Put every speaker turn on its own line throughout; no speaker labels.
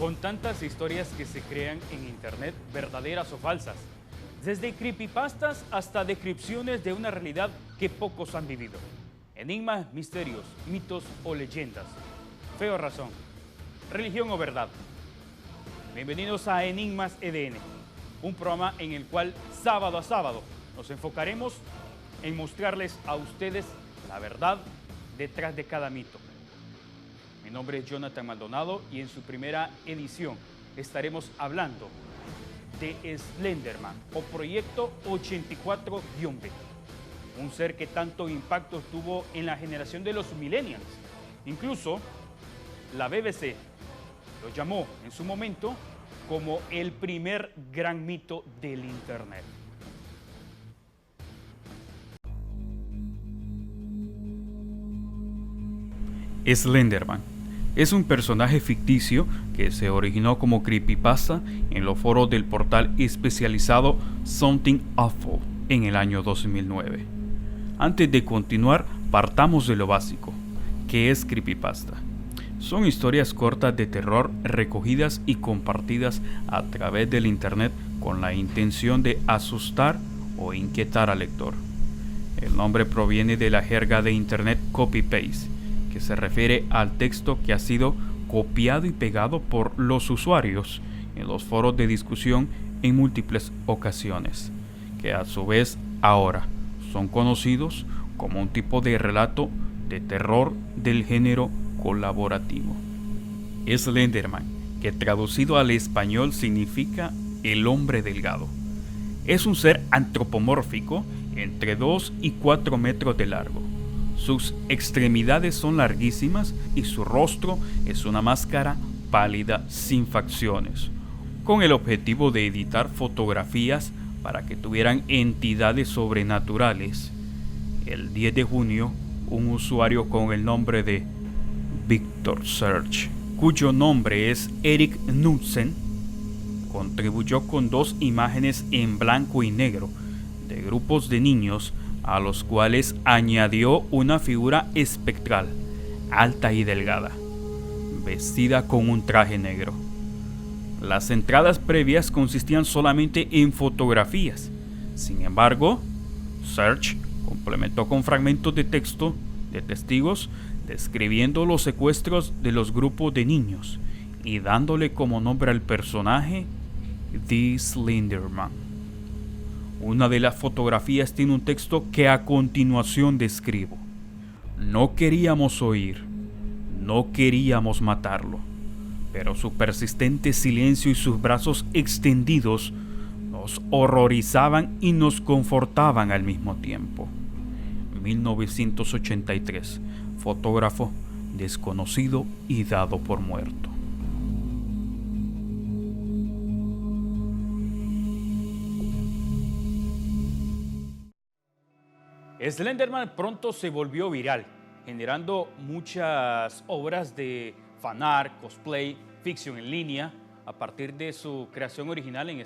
Con tantas historias que se crean en internet, verdaderas o falsas, desde creepypastas hasta descripciones de una realidad que pocos han vivido. Enigmas, misterios, mitos o leyendas. Fe o razón, religión o verdad. Bienvenidos a Enigmas EDN, un programa en el cual sábado a sábado nos enfocaremos en mostrarles a ustedes la verdad detrás de cada mito. Mi nombre es Jonathan Maldonado y en su primera edición estaremos hablando de Slenderman o Proyecto 84-B, un ser que tanto impacto tuvo en la generación de los millennials. Incluso la BBC lo llamó en su momento como el primer gran mito del internet. Slenderman es un personaje ficticio que se originó como creepypasta en los foros del portal especializado Something Awful en el año 2009. Antes de continuar, partamos de lo básico. ¿Qué es creepypasta? Son historias cortas de terror recogidas y compartidas a través del internet con la intención de asustar o inquietar al lector. El nombre proviene de la jerga de internet copy-paste, que se refiere al texto que ha sido copiado y pegado por los usuarios en los foros de discusión en múltiples ocasiones, que a su vez ahora son conocidos como un tipo de relato de terror del género colaborativo. Slenderman, que traducido al español significa el hombre delgado, es un ser antropomórfico entre 2 y 4 metros de largo. Sus extremidades son larguísimas y su rostro es una máscara pálida sin facciones, con el objetivo de editar fotografías para que tuvieran entidades sobrenaturales. El 10 de junio, un usuario con el nombre de Victor Search, cuyo nombre es Eric Knudsen, contribuyó con 2 imágenes en blanco y negro de grupos de niños a los cuales añadió una figura espectral, alta y delgada, vestida con un traje negro. Las entradas previas consistían solamente en fotografías. Sin embargo, Search complementó con fragmentos de texto de testigos describiendo los secuestros de los grupos de niños y dándole como nombre al personaje The Slenderman. Una de las fotografías tiene un texto que a continuación describo. No queríamos oír, no queríamos matarlo, pero su persistente silencio y sus brazos extendidos nos horrorizaban y nos confortaban al mismo tiempo. 1983, fotógrafo desconocido y dado por muerto. Slenderman pronto se volvió viral, generando muchas obras de fanart, cosplay, ficción en línea, a partir de su creación original en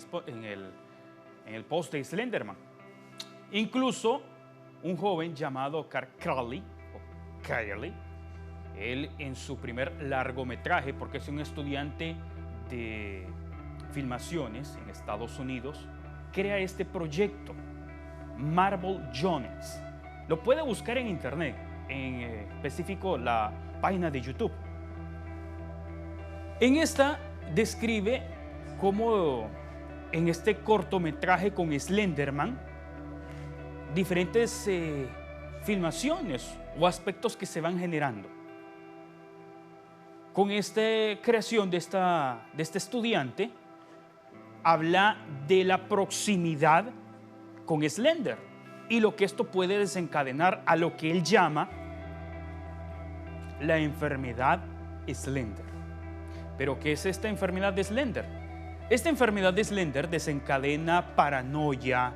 el post de Slenderman. Incluso un joven llamado Carl Crowley, él en su primer largometraje, porque es un estudiante de filmaciones en Estados Unidos, crea este proyecto, Marble Jones. Lo puede buscar en internet, en específico la página de YouTube. En esta describe cómo en este cortometraje con Slenderman, diferentes filmaciones o aspectos que se van generando. Con esta creación de este estudiante, habla de la proximidad con Slender y lo que esto puede desencadenar a lo que él llama la enfermedad Slender. ¿Pero qué es esta enfermedad de Slender? Esta enfermedad de Slender desencadena paranoia,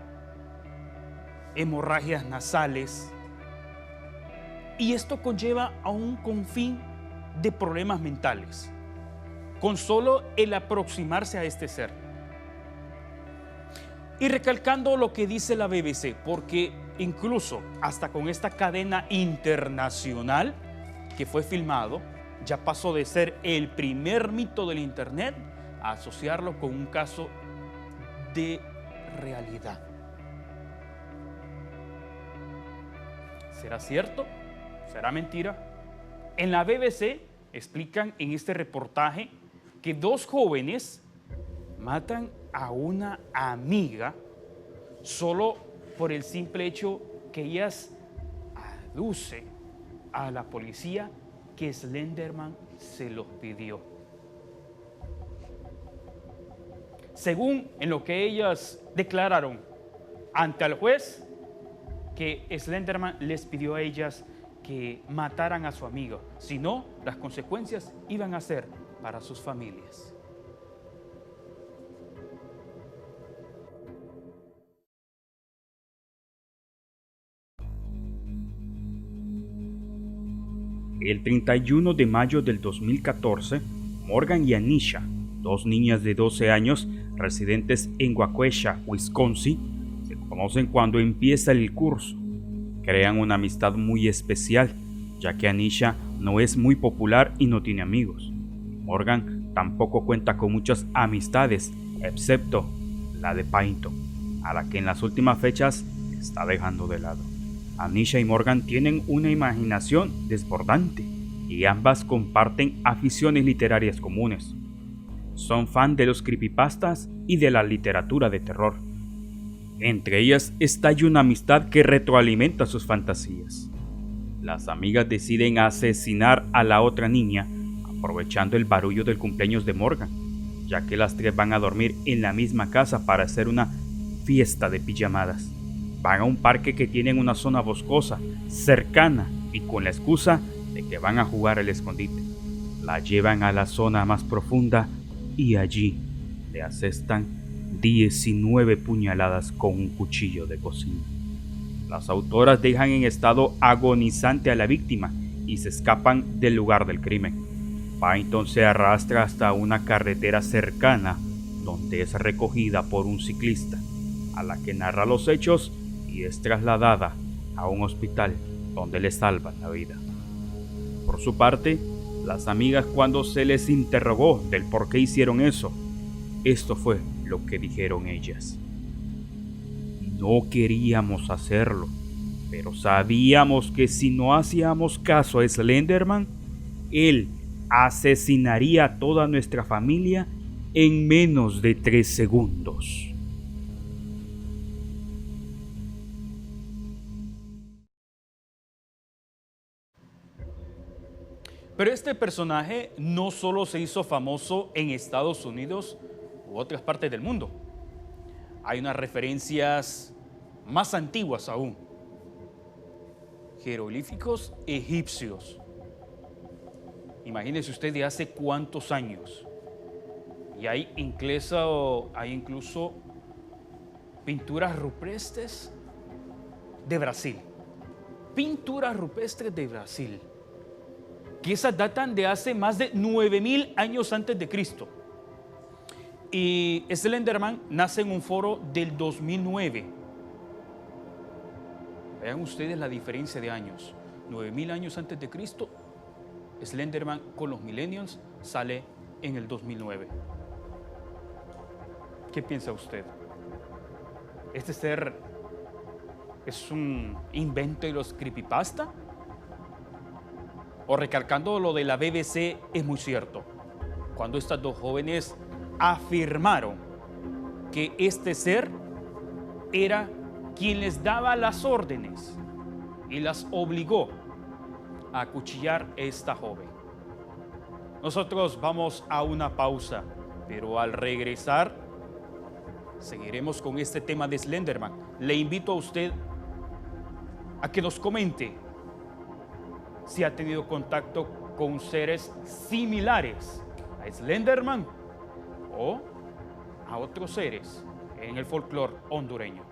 hemorragias nasales, y esto conlleva a un confín de problemas mentales con solo el aproximarse a este ser. Y recalcando lo que dice la BBC, porque incluso hasta con esta cadena internacional que fue filmado, ya pasó de ser el primer mito del Internet a asociarlo con un caso de realidad. ¿Será cierto? ¿Será mentira? En la BBC explican en este reportaje que dos jóvenes matan a una amiga solo por el simple hecho que ellas aducen a la policía que Slenderman se los pidió. Según en lo que ellas declararon ante el juez, que Slenderman les pidió a ellas que mataran a su amigo, si no, las consecuencias iban a ser para sus familias. El 31 de mayo del 2014, Morgan y Anisha, dos niñas de 12 años residentes en Waukesha, Wisconsin, se conocen cuando empieza el curso. Crean una amistad muy especial, ya que Anisha no es muy popular y no tiene amigos. Morgan tampoco cuenta con muchas amistades, excepto la de Peyton, a la que en las últimas fechas está dejando de lado. Anisha y Morgan tienen una imaginación desbordante y ambas comparten aficiones literarias comunes. Son fan de los creepypastas y de la literatura de terror. Entre ellas estalla una amistad que retroalimenta sus fantasías. Las amigas deciden asesinar a la otra niña, aprovechando el barullo del cumpleaños de Morgan, ya que las tres van a dormir en la misma casa para hacer una fiesta de pijamadas. Van a un parque que tiene una zona boscosa, cercana, y con la excusa de que van a jugar al escondite. La llevan a la zona más profunda y allí le asestan 19 puñaladas con un cuchillo de cocina. Las autoras dejan en estado agonizante a la víctima y se escapan del lugar del crimen. Peyton se arrastra hasta una carretera cercana, donde es recogida por un ciclista, a la que narra los hechos y es trasladada a un hospital donde le salvan la vida. Por su parte, las amigas, cuando se les interrogó del por qué hicieron eso, esto fue lo que dijeron ellas. No queríamos hacerlo, pero sabíamos que si no hacíamos caso a Slenderman, él asesinaría a toda nuestra familia en menos de 3 segundos. Pero este personaje no solo se hizo famoso en Estados Unidos u otras partes del mundo. Hay unas referencias más antiguas aún. Jeroglíficos egipcios. Imagínese usted de hace cuántos años. Y hay incluso pinturas rupestres de Brasil. Pinturas rupestres de Brasil, que esas datan de hace más de 9.000 años antes de Cristo. Y Slenderman nace en un foro del 2009. Vean ustedes la diferencia de años. 9.000 años antes de Cristo, Slenderman con los millennials sale en el 2009. ¿Qué piensa usted? ¿Este ser es un invento de los creepypasta? O, recalcando lo de la BBC, es muy cierto, cuando estas dos jóvenes afirmaron que este ser era quien les daba las órdenes y las obligó a acuchillar a esta joven. Nosotros vamos a una pausa, pero al regresar seguiremos con este tema de Slenderman. Le invito a usted a que nos comente si ha tenido contacto con seres similares a Slenderman o a otros seres en el folclore hondureño.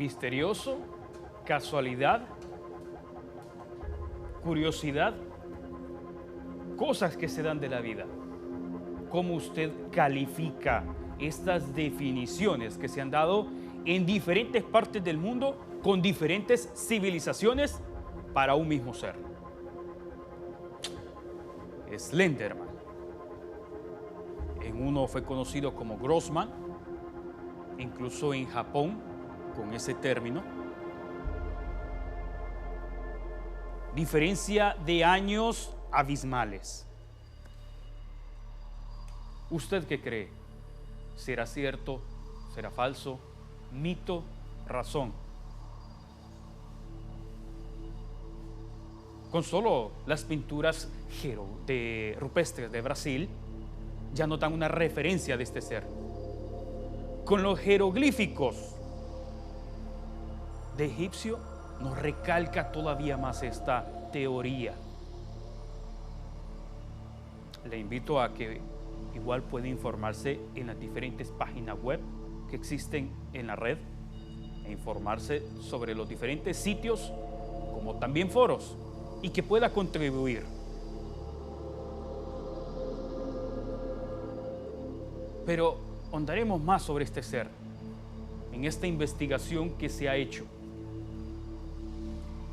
misterioso, casualidad, curiosidad, cosas que se dan de la vida. ¿Cómo usted califica estas definiciones que se han dado en diferentes partes del mundo con diferentes civilizaciones para un mismo ser? Slenderman. En uno fue conocido como Grossman, incluso en Japón con ese término. Diferencia de años abismales. ¿Usted qué cree? ¿Será cierto? ¿Será falso? ¿Mito? ¿Razón? Con solo las pinturas rupestres de Brasil ya nos dan una referencia de este ser. Con los jeroglíficos de egipcio nos recalca todavía más esta teoría. Le invito a que igual puede informarse en las diferentes páginas web que existen en la red e informarse sobre los diferentes sitios como también foros y que pueda contribuir. Pero ahondaremos más sobre este ser en esta investigación que se ha hecho.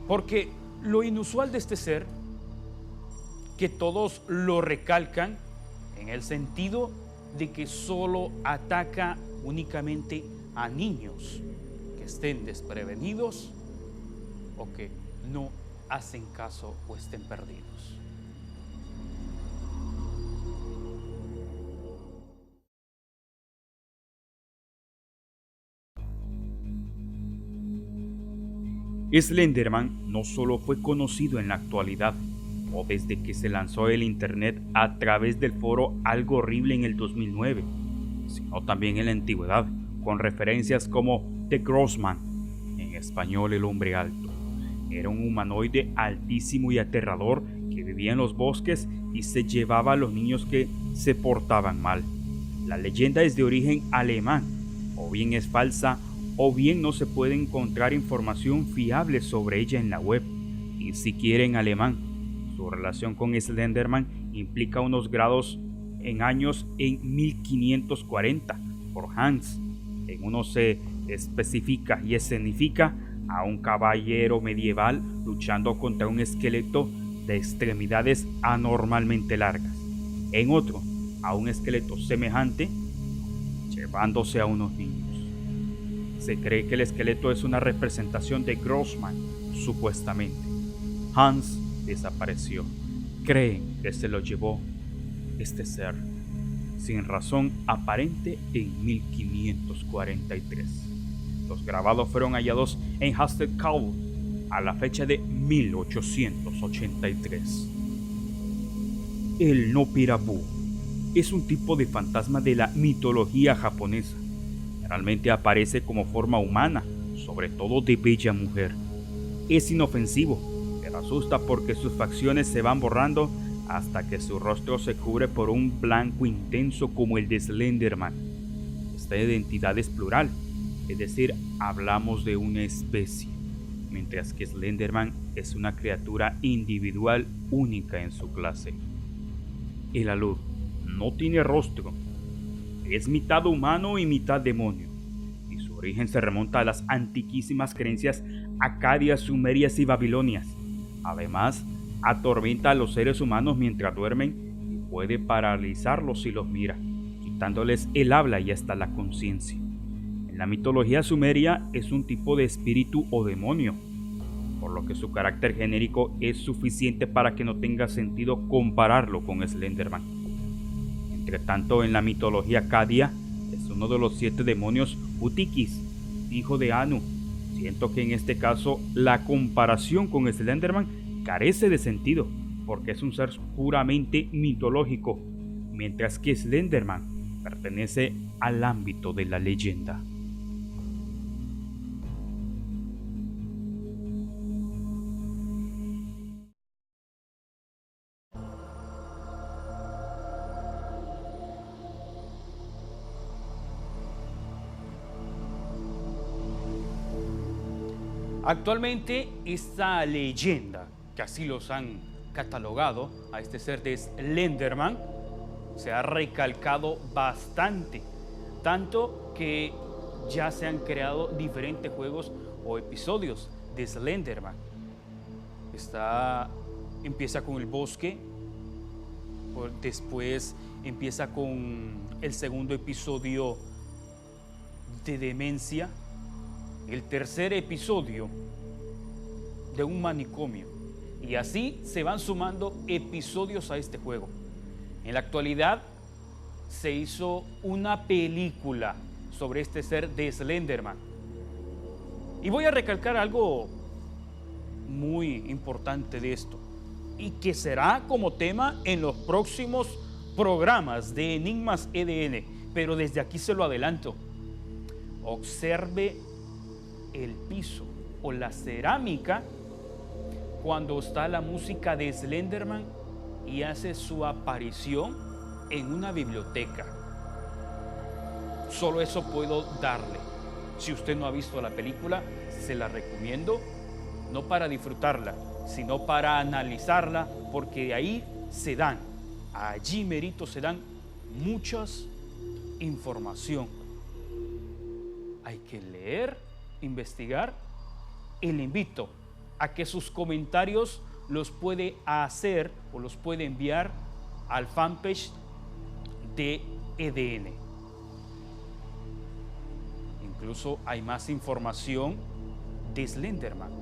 Porque lo inusual de este ser, que todos lo recalcan en el sentido de que solo ataca únicamente a niños que estén desprevenidos o que no hacen caso o estén perdidos. Slenderman no solo fue conocido en la actualidad o desde que se lanzó el internet a través del foro Algo Horrible en el 2009, sino también en la antigüedad, con referencias como The Grossman, en español el hombre alto. Era un humanoide altísimo y aterrador que vivía en los bosques y se llevaba a los niños que se portaban mal. La leyenda es de origen alemán, o bien es falsa, o bien no se puede encontrar información fiable sobre ella en la web, ni siquiera en alemán. Su relación con Slenderman implica unos grados en años en 1540 por Hans. En uno se especifica y escenifica a un caballero medieval luchando contra un esqueleto de extremidades anormalmente largas. En otro, a un esqueleto semejante llevándose a unos niños. Se cree que el esqueleto es una representación de Grossman, supuestamente. Hans desapareció. Creen que se lo llevó este ser, sin razón aparente, en 1543. Los grabados fueron hallados en Hasted Cove a la fecha de 1883. El Nopirabu es un tipo de fantasma de la mitología japonesa. Generalmente aparece como forma humana, sobre todo de bella mujer. Es inofensivo, pero asusta porque sus facciones se van borrando hasta que su rostro se cubre por un blanco intenso como el de Slenderman. Esta identidad es plural, es decir, hablamos de una especie, mientras que Slenderman es una criatura individual única en su clase. El alud no tiene rostro, es mitad humano y mitad demonio, y su origen se remonta a las antiquísimas creencias acadias, sumerias y babilonias. Además, atormenta a los seres humanos mientras duermen y puede paralizarlos si los mira, quitándoles el habla y hasta la conciencia. En la mitología sumeria es un tipo de espíritu o demonio, por lo que su carácter genérico es suficiente para que no tenga sentido compararlo con Slenderman. Entre tanto, en la mitología acadia es uno de los 7 demonios Utikis, hijo de Anu. Siento que en este caso la comparación con Slenderman carece de sentido, porque es un ser puramente mitológico, mientras que Slenderman pertenece al ámbito de la leyenda. Actualmente esta leyenda, que así los han catalogado a este ser de Slenderman, se ha recalcado bastante, tanto que ya se han creado diferentes juegos o episodios de Slenderman. Empieza con el bosque, después empieza con el segundo episodio de demencia, el tercer episodio de un manicomio, y así se van sumando episodios a este juego. En la actualidad se hizo una película sobre este ser de Slenderman. Y voy a recalcar algo muy importante de esto, y que será como tema en los próximos programas de Enigmas EDN, pero desde aquí se lo adelanto. Observe el piso o la cerámica cuando está la música de Slenderman y hace su aparición en una biblioteca. Solo eso puedo darle. Si usted no ha visto la película, se la recomiendo, no para disfrutarla, sino para analizarla, porque allí merito se dan muchas información. Hay que leer, investigar, y le invito a que sus comentarios los puede hacer o los puede enviar al fanpage de EDN. Incluso hay más información de Slenderman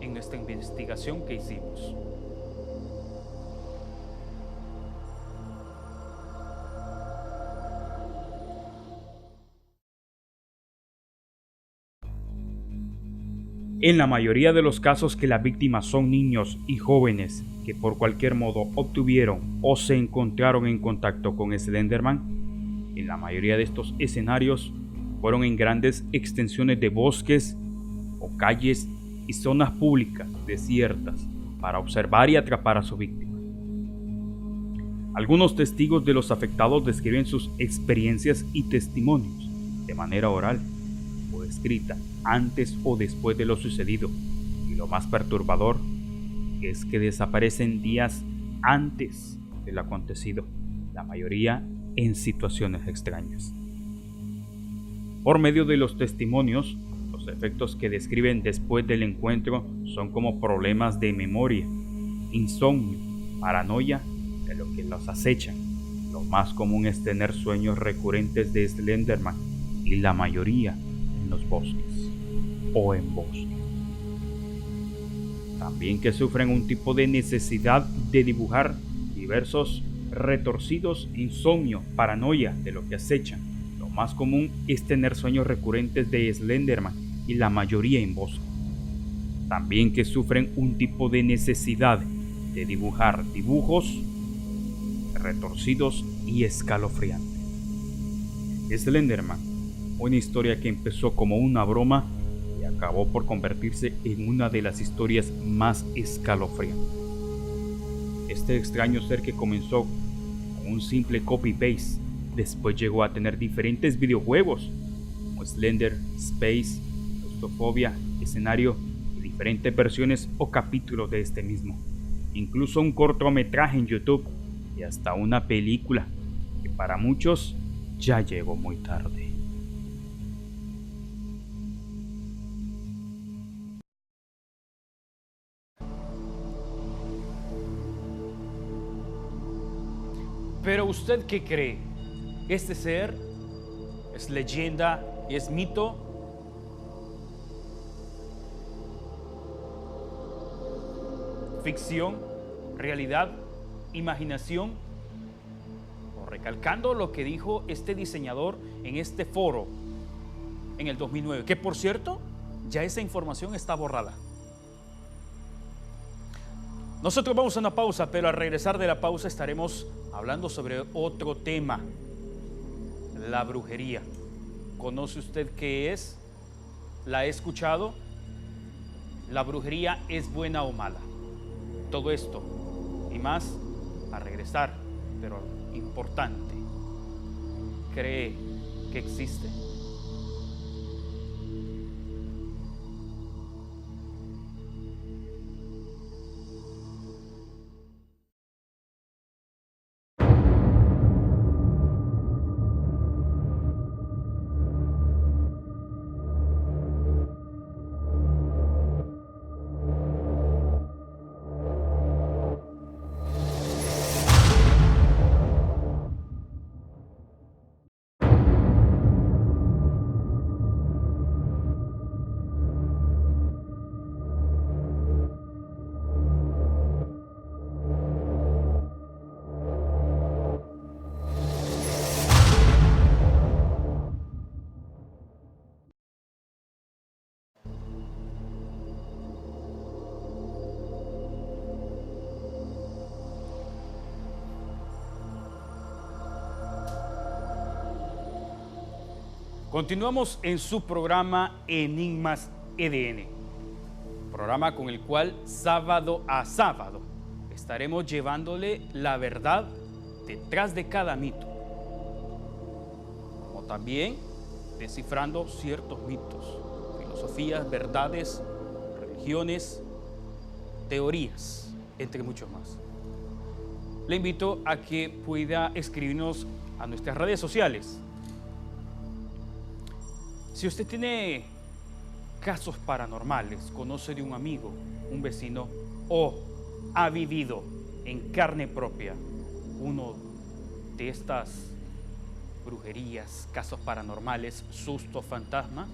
en nuestra investigación que hicimos. En la mayoría de los casos que las víctimas son niños y jóvenes que por cualquier modo obtuvieron o se encontraron en contacto con Slenderman, en la mayoría de estos escenarios fueron en grandes extensiones de bosques o calles y zonas públicas desiertas para observar y atrapar a su víctima. Algunos testigos de los afectados describen sus experiencias y testimonios de manera oral o escrita antes o después de lo sucedido, y lo más perturbador es que desaparecen días antes de lo acontecido, la mayoría en situaciones extrañas. Por medio de los testimonios, los efectos que describen después del encuentro son como problemas de memoria, insomnio, paranoia de lo que los acechan. Lo más común es tener sueños recurrentes de Slenderman, y la mayoría en los bosques o en bosque. También que sufren un tipo de necesidad de dibujar diversos retorcidos, insomnio, paranoia de lo que acechan. Lo más común es tener sueños recurrentes de Slenderman, y la mayoría en bosque. También que sufren un tipo de necesidad de dibujar dibujos retorcidos y escalofriantes. Slenderman, una historia que empezó como una broma y acabó por convertirse en una de las historias más escalofriantes. Este extraño ser que comenzó con un simple copy-paste, después llegó a tener diferentes videojuegos como Slender, Space, Claustrofobia, Escenario y diferentes versiones o capítulos de este mismo. Incluso un cortometraje en YouTube y hasta una película que para muchos ya llegó muy tarde. Pero ¿usted qué cree? ¿Este ser es leyenda, es mito? ¿Ficción? ¿Realidad? ¿Imaginación? O recalcando lo que dijo este diseñador en este foro en el 2009, que por cierto, ya esa información está borrada. Nosotros vamos a una pausa, pero al regresar de la pausa estaremos hablando sobre otro tema, la brujería. ¿Conoce usted qué es? ¿La ha escuchado? ¿La brujería es buena o mala? Todo esto y más a regresar, pero importante, ¿cree que existe? Continuamos en su programa Enigmas EDN, programa con el cual sábado a sábado estaremos llevándole la verdad detrás de cada mito, como también descifrando ciertos mitos, filosofías, verdades, religiones, teorías, entre muchos más. Le invito a que pueda escribirnos a nuestras redes sociales. Si usted tiene casos paranormales, conoce de un amigo, un vecino o ha vivido en carne propia uno de estas brujerías, casos paranormales, sustos, fantasmas,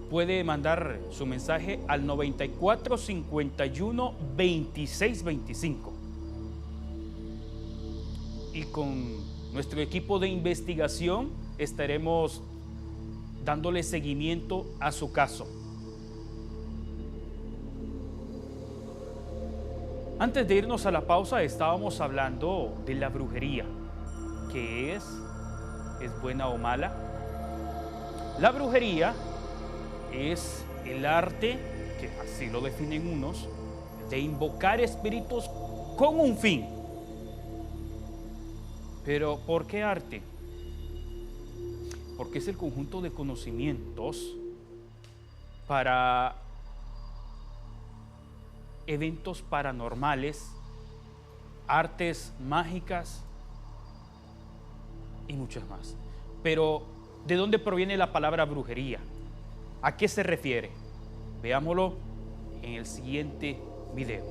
puede mandar su mensaje al 94 51 26 25. Y con nuestro equipo de investigación estaremos dándole seguimiento a su caso. Antes de irnos a la pausa, estábamos hablando de la brujería. ¿Qué es? ¿Es buena o mala? La brujería es el arte, que así lo definen unos, de invocar espíritus con un fin. Pero ¿por qué arte? Porque es el conjunto de conocimientos para eventos paranormales, artes mágicas y muchas más. Pero, ¿de dónde proviene la palabra brujería? ¿A qué se refiere? Veámoslo en el siguiente video.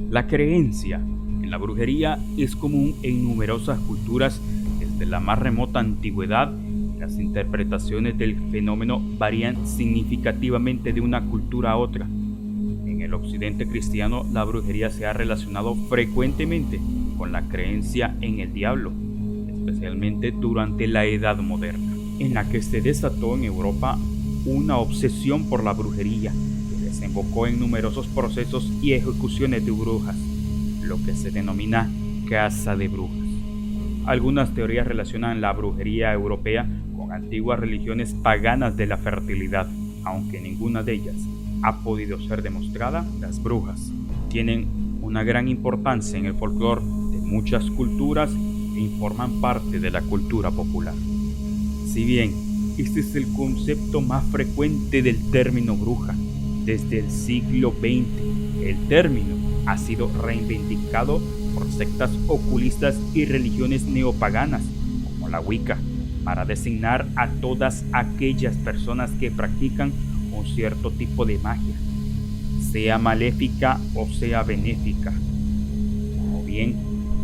La creencia en la brujería es común en numerosas culturas desde la más remota antigüedad. Las interpretaciones del fenómeno varían significativamente de una cultura a otra. En el occidente cristiano, la brujería se ha relacionado frecuentemente con la creencia en el diablo, especialmente durante la Edad Moderna, en la que se desató en Europa una obsesión por la brujería, que desembocó en numerosos procesos y ejecuciones de brujas, lo que se denomina caza de brujas. Algunas teorías relacionan la brujería europea con antiguas religiones paganas de la fertilidad, aunque ninguna de ellas ha podido ser demostrada. Las brujas tienen una gran importancia en el folclore de muchas culturas y forman parte de la cultura popular. Si bien este es el concepto más frecuente del término bruja, desde el siglo XX el término ha sido reivindicado por sectas ocultistas y religiones neopaganas como la Wicca, para designar a todas aquellas personas que practican un cierto tipo de magia, sea maléfica o sea benéfica, o bien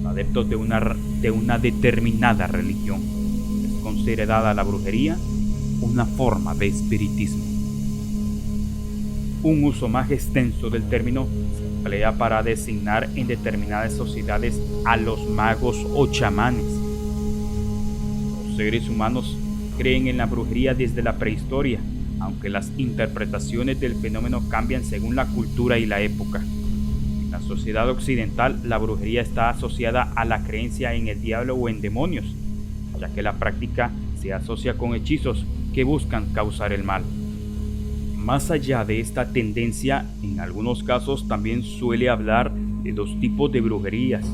adeptos de una determinada religión. Es considerada la brujería una forma de espiritismo. Un uso más extenso del término se emplea para designar en determinadas sociedades a los magos o chamanes. Los seres humanos creen en la brujería desde la prehistoria, aunque las interpretaciones del fenómeno cambian según la cultura y la época. En la sociedad occidental, la brujería está asociada a la creencia en el diablo o en demonios, ya que la práctica se asocia con hechizos que buscan causar el mal. Más allá de esta tendencia, en algunos casos también suele hablar de dos tipos de brujerías: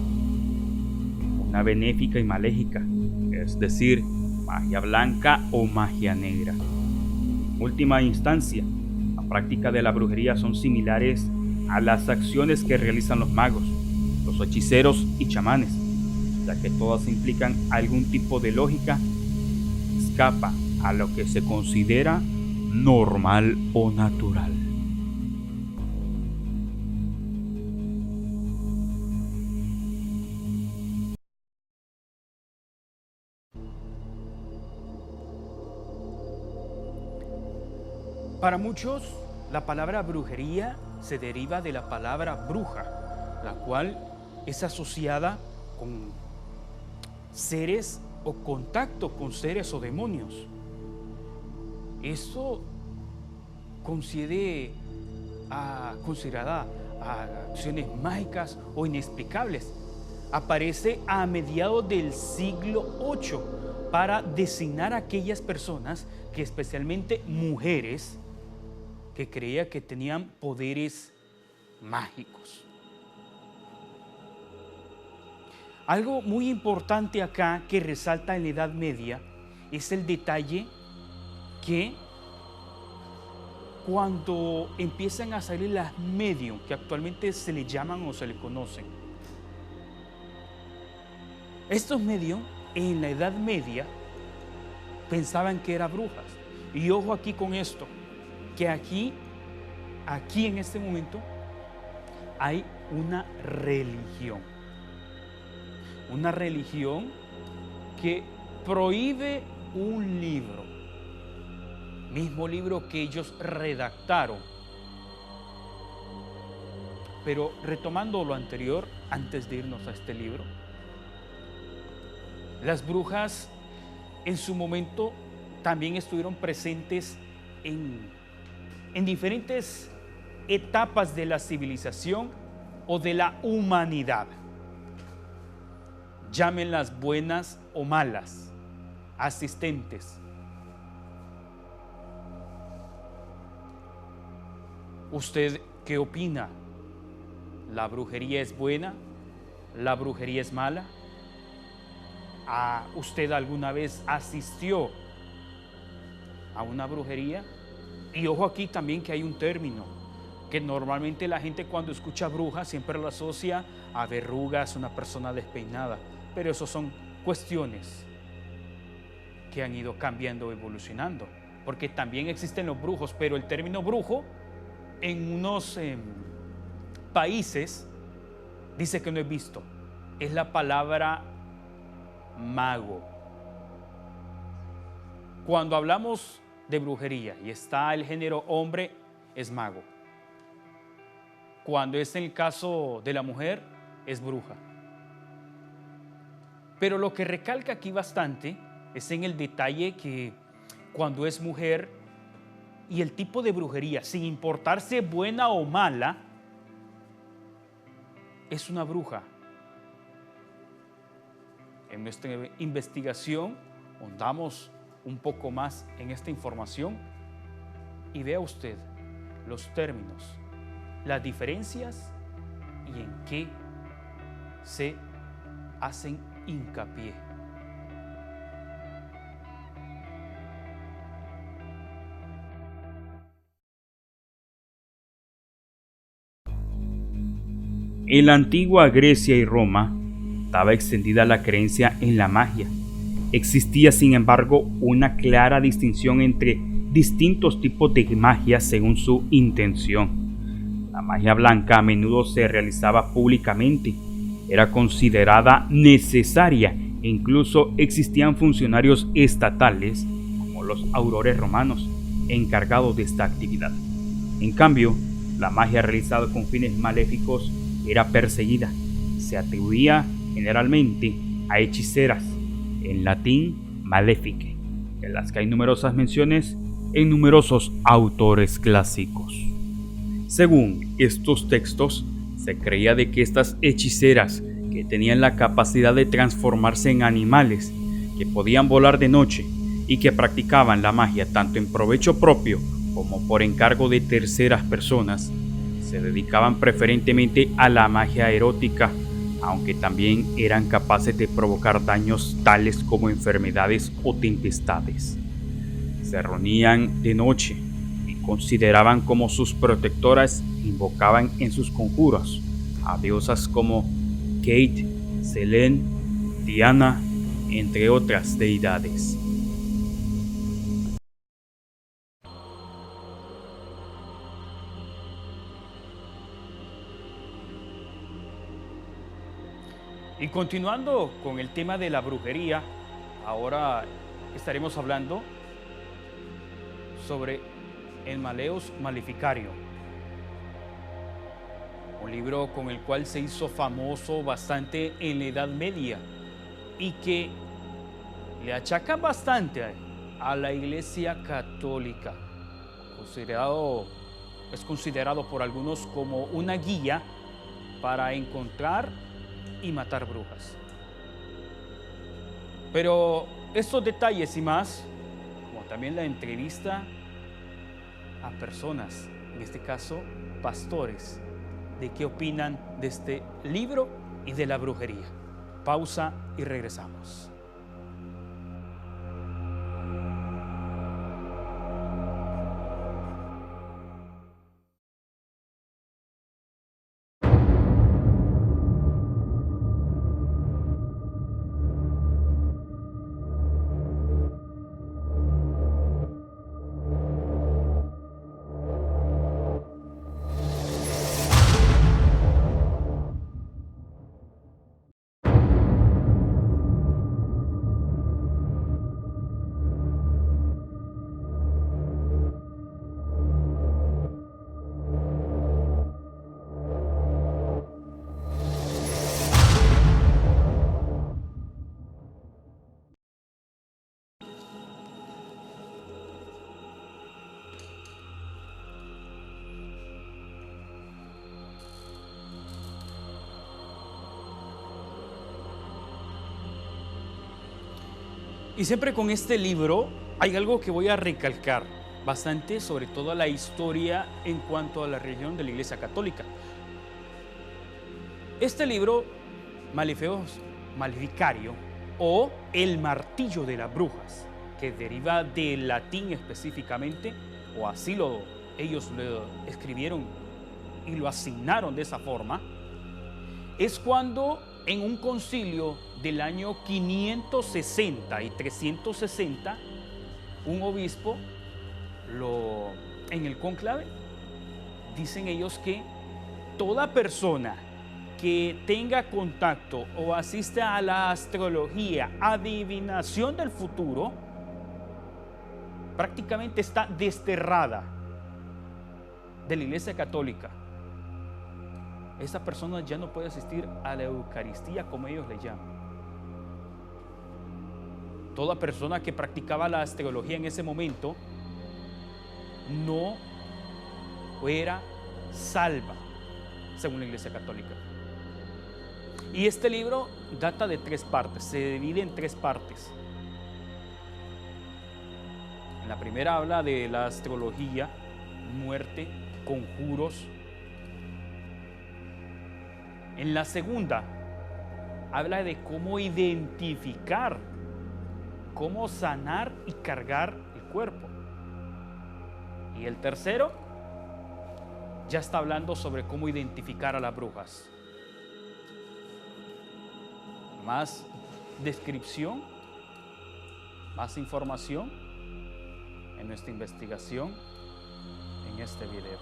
una benéfica y maléfica, es decir, magia blanca o magia negra. En última instancia, la práctica de la brujería son similares a las acciones que realizan los magos, los hechiceros y chamanes, ya que todas implican algún tipo de lógica que escapa a lo que se considera normal o natural. Para muchos, la palabra brujería se deriva de la palabra bruja, la cual es asociada con seres o contacto con seres o demonios. Eso considera a
acciones mágicas o inexplicables. Aparece a mediados del siglo VIII para designar a aquellas personas que, especialmente mujeres, que creía que tenían poderes mágicos. Algo muy importante acá que resalta en la Edad Media es el detalle que cuando empiezan a salir las medium, que actualmente se le llaman o se le conocen, estos medium en la Edad Media pensaban que eran brujas. Y ojo aquí con esto, que aquí en este momento hay una religión que prohíbe un libro, mismo libro que ellos redactaron. Pero retomando lo anterior, antes de irnos a este libro, las brujas en su momento también estuvieron presentes en diferentes etapas de la civilización o de la humanidad. Llámenlas buenas o malas, asistentes. ¿Usted qué opina? ¿La brujería es buena? ¿La brujería es mala? ¿Usted alguna vez asistió a una brujería? Y ojo aquí también que hay un término, que normalmente la gente cuando escucha bruja siempre lo asocia a verrugas, una persona despeinada, pero eso son cuestiones que han ido cambiando, evolucionando, porque también existen los brujos, pero el término brujo en unos países dice que no es visto, es la palabra mago. Cuando hablamos de brujería y está el género hombre, es mago. Cuando es en el caso de la mujer, es bruja. Pero lo que recalca aquí bastante es en el detalle que cuando es mujer y el tipo de brujería, sin importarse buena o mala, es una bruja. En nuestra investigación ahondamos un poco más en esta información y vea usted los términos, las diferencias y en qué se hacen hincapié.
En la antigua Grecia y Roma estaba extendida la creencia en la magia. Existía, sin embargo, una clara distinción entre distintos tipos de magia según su intención. La magia blanca a menudo se realizaba públicamente, era considerada necesaria e incluso existían funcionarios estatales, como los aurores romanos, encargados de esta actividad. En cambio, la magia realizada con fines maléficos era perseguida. Se atribuía generalmente a hechiceras, en latín maleficae, de las que hay numerosas menciones en numerosos autores clásicos. Según estos textos, se creía de que estas hechiceras, que tenían la capacidad de transformarse en animales, que podían volar de noche y que practicaban la magia tanto en provecho propio como por encargo de terceras personas, se dedicaban preferentemente a la magia erótica, aunque también eran capaces de provocar daños tales como enfermedades o tempestades. Se reunían de noche y consideraban como sus protectoras, invocaban en sus conjuros a diosas como Kate, Selene, Diana, entre otras deidades.
Y continuando con el tema de la brujería, ahora estaremos hablando sobre el Malleus Maleficario, un libro con el cual se hizo famoso bastante en la Edad Media y que le achaca bastante a la Iglesia Católica, considerado es considerado por algunos como una guía para encontrar y matar brujas. Pero estos detalles y más, como también la entrevista a personas, en este caso pastores, de qué opinan de este libro y de la brujería. Pausa y regresamos. Y siempre con este libro hay algo que voy a recalcar bastante, sobre todo la historia en cuanto a la religión de la Iglesia Católica. Este libro, Maleficario, o El martillo de las brujas, que deriva del latín específicamente, o así ellos lo escribieron y lo asignaron de esa forma, es cuando en un concilio del año 560 y 360, un obispo en el cónclave, dicen ellos que toda persona que tenga contacto o asista a la astrología, adivinación del futuro, prácticamente está desterrada de la Iglesia Católica. Esa persona ya no puede asistir a la Eucaristía, como ellos le llaman. Toda persona que practicaba la astrología en ese momento no era salva, según la Iglesia Católica. Y este libro data de 3 partes, se divide en 3 partes. En la primera habla de la astrología, muerte, conjuros. En la segunda habla de cómo identificar, cómo sanar y cargar el cuerpo. Y el tercero ya está hablando sobre cómo identificar a las brujas. Más descripción, más información en nuestra investigación en este video.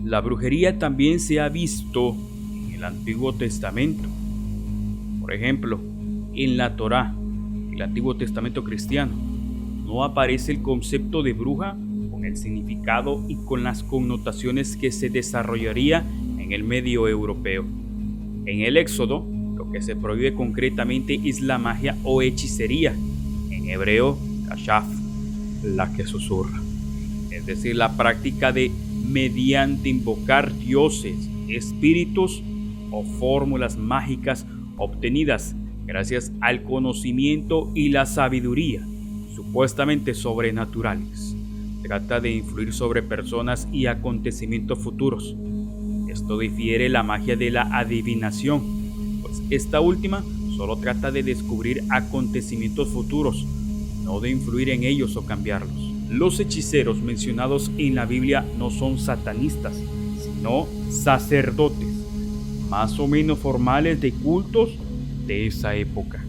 La brujería también se ha visto en el Antiguo Testamento. Por ejemplo, en la Torá, el Antiguo Testamento cristiano, no aparece el concepto de bruja con el significado y con las connotaciones que se desarrollaría en el medio europeo. En el Éxodo, lo que se prohíbe concretamente es la magia o hechicería, en hebreo, kashaf, la que susurra, es decir, la práctica de mediante invocar dioses, espíritus o fórmulas mágicas obtenidas gracias al conocimiento y la sabiduría, supuestamente sobrenaturales. Trata de influir sobre personas y acontecimientos futuros. Esto difiere la magia de la adivinación, pues esta última solo trata de descubrir acontecimientos futuros, no de influir en ellos o cambiarlos. Los hechiceros mencionados en la Biblia no son satanistas, sino sacerdotes, más o menos formales de cultos de esa época.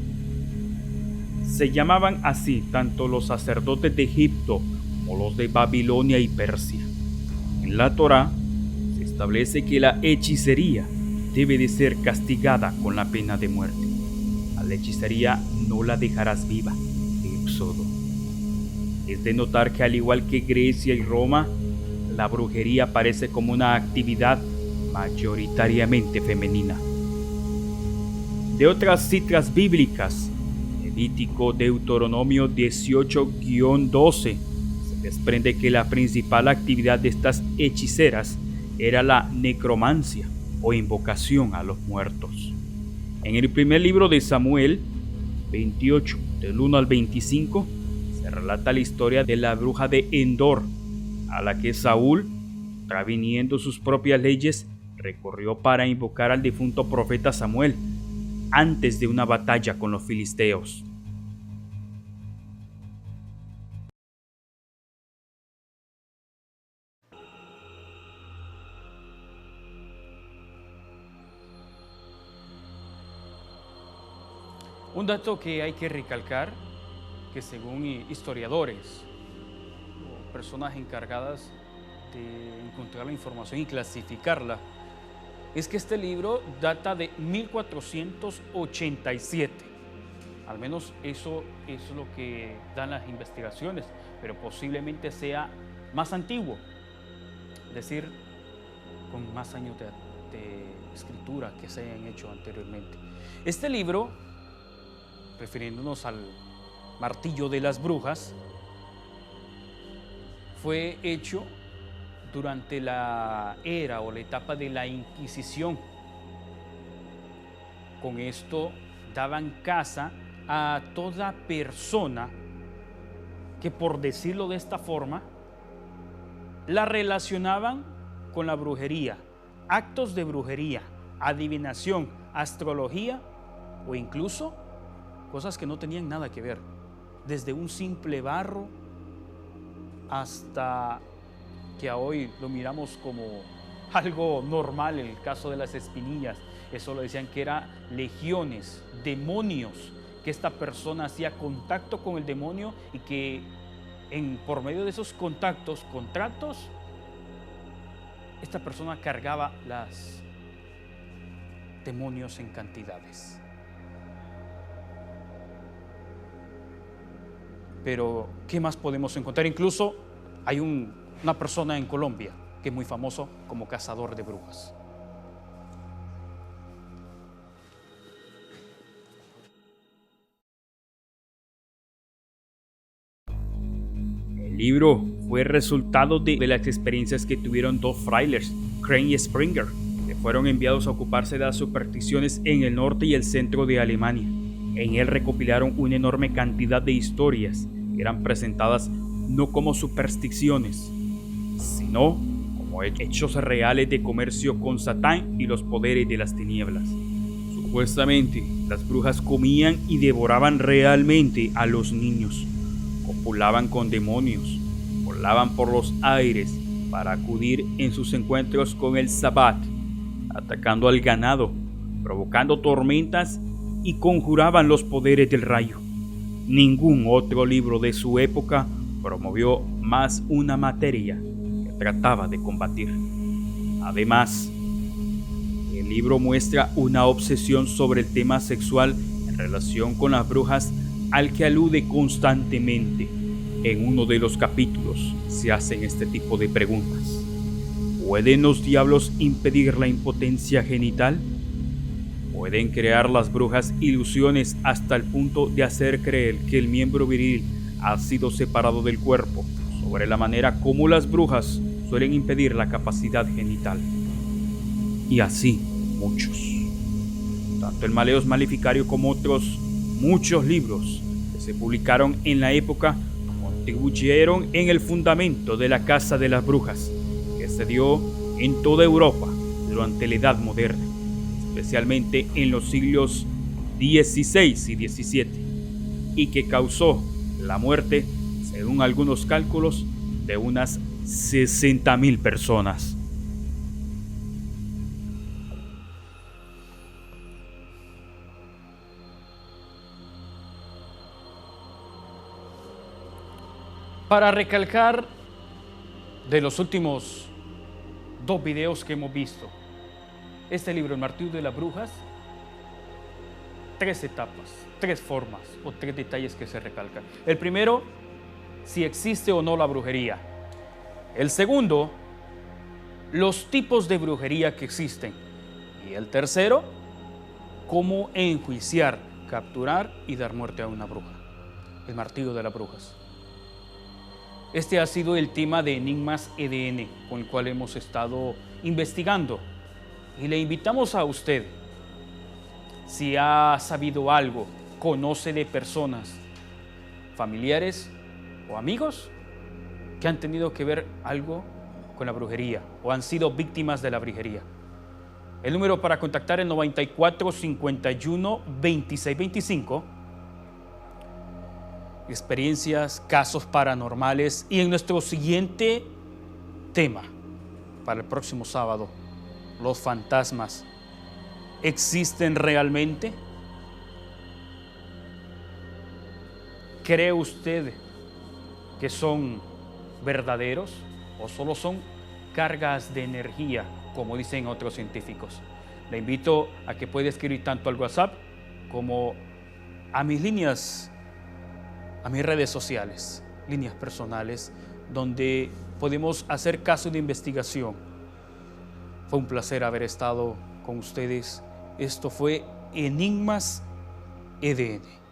Se llamaban así tanto los sacerdotes de Egipto como los de Babilonia y Persia. En la Torá se establece que la hechicería debe de ser castigada con la pena de muerte. A la hechicería no la dejarás viva. Éxodo. Es de notar que al igual que Grecia y Roma, la brujería aparece como una actividad mayoritariamente femenina. De otras citas bíblicas, Levítico, Deuteronomio 18-12, se desprende que la principal actividad de estas hechiceras era la necromancia o invocación a los muertos. En el primer libro de Samuel 28, del 1 al 25, se relata la historia de la bruja de Endor, a la que Saúl, contraviniendo sus propias leyes, recorrió para invocar al difunto profeta Samuel antes de una batalla con los filisteos.
Un dato que hay que recalcar, que según historiadores o personas encargadas de encontrar la información y clasificarla, es que este libro data de 1487. Al menos eso es lo que dan las investigaciones, pero posiblemente sea más antiguo, es decir, con más años de escritura que se hayan hecho anteriormente. Este libro, refiriéndonos al martillo de las brujas, fue hecho durante la era o la etapa de la Inquisición. Con esto daban caza a toda persona que, por decirlo de esta forma, la relacionaban con la brujería, actos de brujería, adivinación, astrología o incluso cosas que no tenían nada que ver, desde un simple barro hasta que a hoy lo miramos como algo normal, el caso de las espinillas. Eso lo decían que eran legiones, demonios, que esta persona hacía contacto con el demonio y que por medio de esos contratos, esta persona cargaba los demonios en cantidades. Pero, ¿qué más podemos encontrar? Incluso hay una persona en Colombia que es muy famoso como cazador de brujas.
El libro fue resultado de las experiencias que tuvieron dos frailes, Crane y Springer, que fueron enviados a ocuparse de las supersticiones en el norte y el centro de Alemania. En él recopilaron una enorme cantidad de historias que eran presentadas no como supersticiones, sino como hechos reales de comercio con Satán y los poderes de las tinieblas. Supuestamente, las brujas comían y devoraban realmente a los niños, copulaban con demonios, volaban por los aires para acudir en sus encuentros con el Sabbat, atacando al ganado, provocando tormentas y conjuraban los poderes del rayo. Ningún otro libro de su época promovió más una materia que trataba de combatir. Además, el libro muestra una obsesión sobre el tema sexual en relación con las brujas al que alude constantemente. En uno de los capítulos se hacen este tipo de preguntas. ¿Pueden los diablos impedir la impotencia genital? ¿Pueden crear las brujas ilusiones hasta el punto de hacer creer que el miembro viril ha sido separado del cuerpo, sobre la manera como las brujas suelen impedir la capacidad genital? Y así muchos. Tanto el Malleus Maleficario como otros muchos libros que se publicaron en la época contribuyeron en el fundamento de la Casa de las Brujas, que se dio en toda Europa durante la Edad Moderna, especialmente en los siglos XVI y XVII, y que causó la muerte, según algunos cálculos, de unas 60.000 personas.
Para recalcar de los últimos 2 videos que hemos visto, este libro, El Martillo de las Brujas, 3 etapas, 3 formas o 3 detalles que se recalcan. El primero, si existe o no la brujería. El segundo, los tipos de brujería que existen. Y el tercero, cómo enjuiciar, capturar y dar muerte a una bruja. El martillo de las brujas. Este ha sido el tema de Enigmas EDN con el cual hemos estado investigando. Y le invitamos a usted, si ha sabido algo, conoce de personas, familiares o amigos que han tenido que ver algo con la brujería o han sido víctimas de la brujería. El número para contactar es 94 51 26 25. Experiencias, casos paranormales y en nuestro siguiente tema para el próximo sábado, los fantasmas. ¿Existen realmente? ¿Cree usted que son verdaderos o solo son cargas de energía, como dicen otros científicos? Le invito a que pueda escribir tanto al WhatsApp como a mis líneas, a mis redes sociales, líneas personales, donde podemos hacer caso de investigación. Fue un placer haber estado con ustedes. Esto fue Enigmas EDN.